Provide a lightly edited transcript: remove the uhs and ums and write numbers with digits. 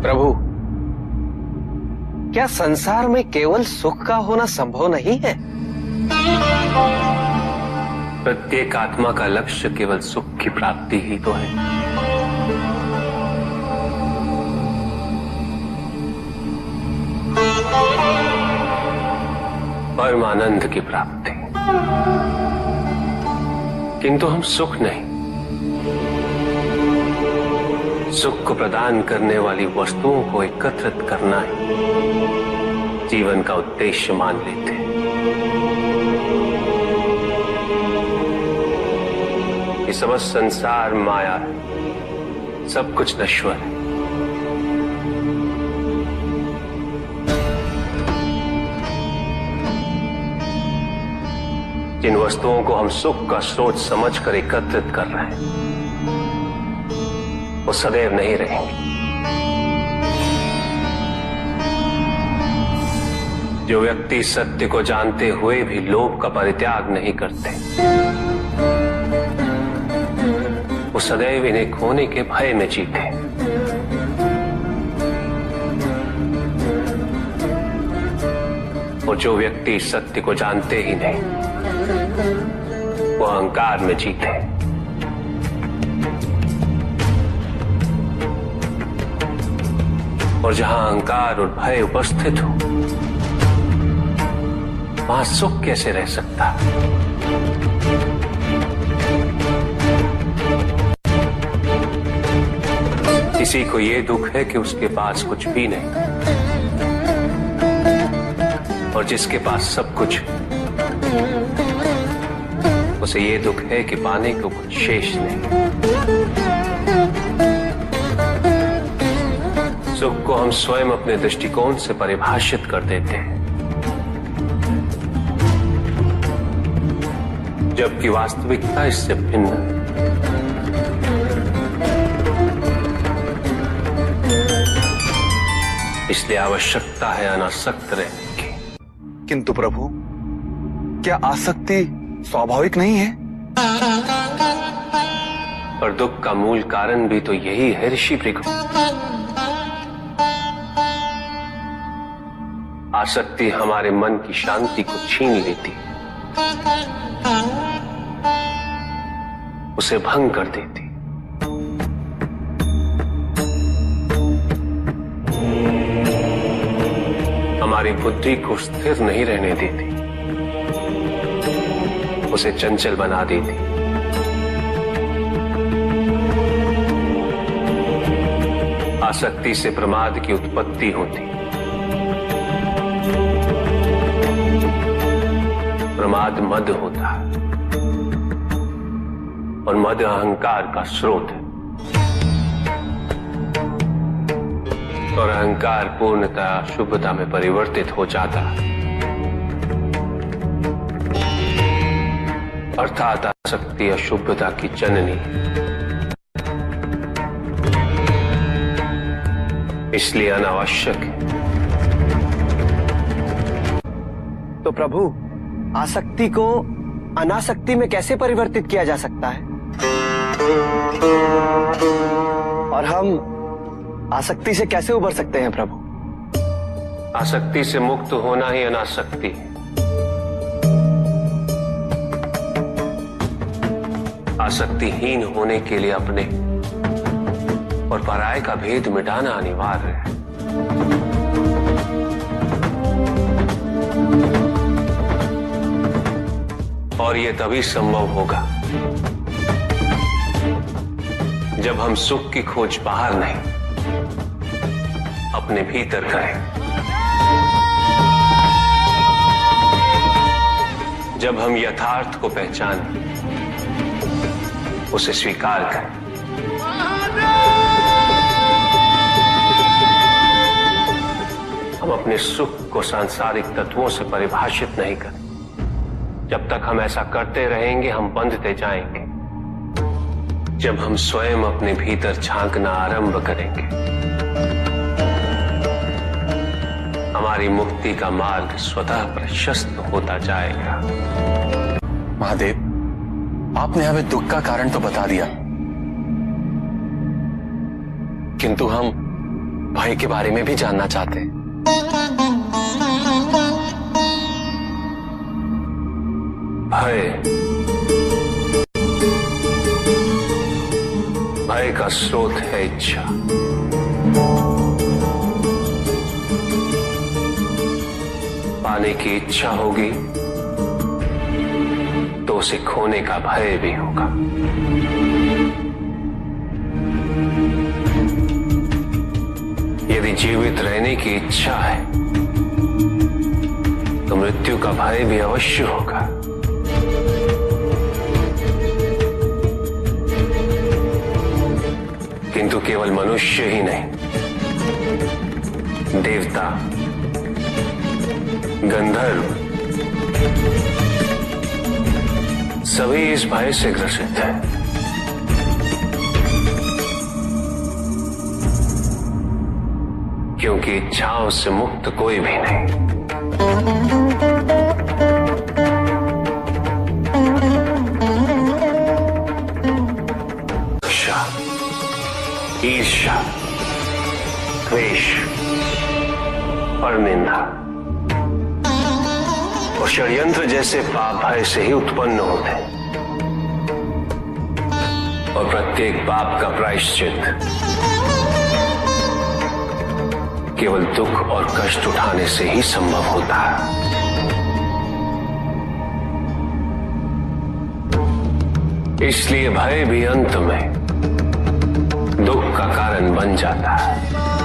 प्रभु, क्या संसार में केवल सुख का होना संभव नहीं है? प्रत्येक आत्मा का लक्ष्य केवल सुख की प्राप्ति ही तो है। परमानंद की प्राप्ति। किंतु हम सुख नहीं, सुख को प्रदान करने वाली वस्तुओं को एकत्रित करना ही जीवन का उद्देश्य मान लेते हैं। ये समस्त संसार माया है, सब कुछ नश्वर है। जिन वस्तुओं को हम सुख का स्रोत समझकर एकत्रित कर रहे हैं, वो सदैव नहीं रहेंगे। जो व्यक्ति सत्य को जानते हुए भी लोभ का परित्याग नहीं करते, वो सदैव इन्हें खोने के भय में जीते। और जो व्यक्ति सत्य को जानते ही नहीं, वो अहंकार में जीते। और जहां अहंकार और भय उपस्थित हो, वहां सुख कैसे रह सकता? किसी को ये दुख है कि उसके पास कुछ भी नहीं, और जिसके पास सब कुछ, उसे ये दुख है कि पाने को कुछ शेष नहीं। सुख को हम स्वयं अपने दृष्टिकोण से परिभाषित कर देते हैं, जबकि वास्तविकता इससे भिन्न है। इसलिए आवश्यकता है अनासक्त रहने की। किंतु प्रभु, क्या आसक्ति स्वाभाविक नहीं है? पर दुख का मूल कारण भी तो यही है ऋषि भृगु। आसक्ति हमारे मन की शांति को छीन लेती, उसे भंग कर देती। हमारी बुद्धि को स्थिर नहीं रहने देती, उसे चंचल बना देती। आसक्ति से प्रमाद की उत्पत्ति होती, प्रमाद मद होता है, और मद अहंकार का स्रोत है। और अहंकार पूर्णतः शुभता में परिवर्तित हो जाता है, अर्थात आसक्ति अशुभता की जननी। इसलिए अनावश्यक है। तो प्रभु, आसक्ति को अनासक्ति में कैसे परिवर्तित किया जा सकता है? और हम आसक्ति से कैसे उबर सकते हैं प्रभु? आसक्ति से मुक्त होना ही अनासक्ति है। आसक्तिहीन होने के लिए अपने और पराये का भेद मिटाना अनिवार्य है। और यह तभी संभव होगा जब हम सुख की खोज बाहर नहीं, अपने भीतर करें। जब हम यथार्थ को पहचानें, उसे स्वीकार करें। हम अपने सुख को सांसारिक तत्वों से परिभाषित नहीं करें। जब तक हम ऐसा करते रहेंगे, हम बंधते जाएंगे। जब हम स्वयं अपने भीतर झांकना आरंभ करेंगे, हमारी मुक्ति का मार्ग स्वतः प्रशस्त होता जाएगा। महादेव, आपने हमें दुख का कारण तो बता दिया, किंतु हम भाई के बारे में भी जानना चाहते हैं। भय का स्रोत है इच्छा। पाने की इच्छा होगी तो उसे खोने का भय भी होगा। यदि जीवित रहने की इच्छा है तो मृत्यु का भय भी अवश्य होगा। किंतु केवल मनुष्य ही नहीं, देवता, गंधर्व सभी इस भय से ग्रसित हैं। क्योंकि इच्छाओं से मुक्त कोई भी नहीं। ईर्ष्या, द्वेष और निंदा और षड्यंत्र जैसे पाप भय से ही उत्पन्न होते हैं। और प्रत्येक पाप का प्रायश्चित केवल दुख और कष्ट उठाने से ही संभव होता है। इसलिए भय भी अंत में दुख का कारण बन जाता है।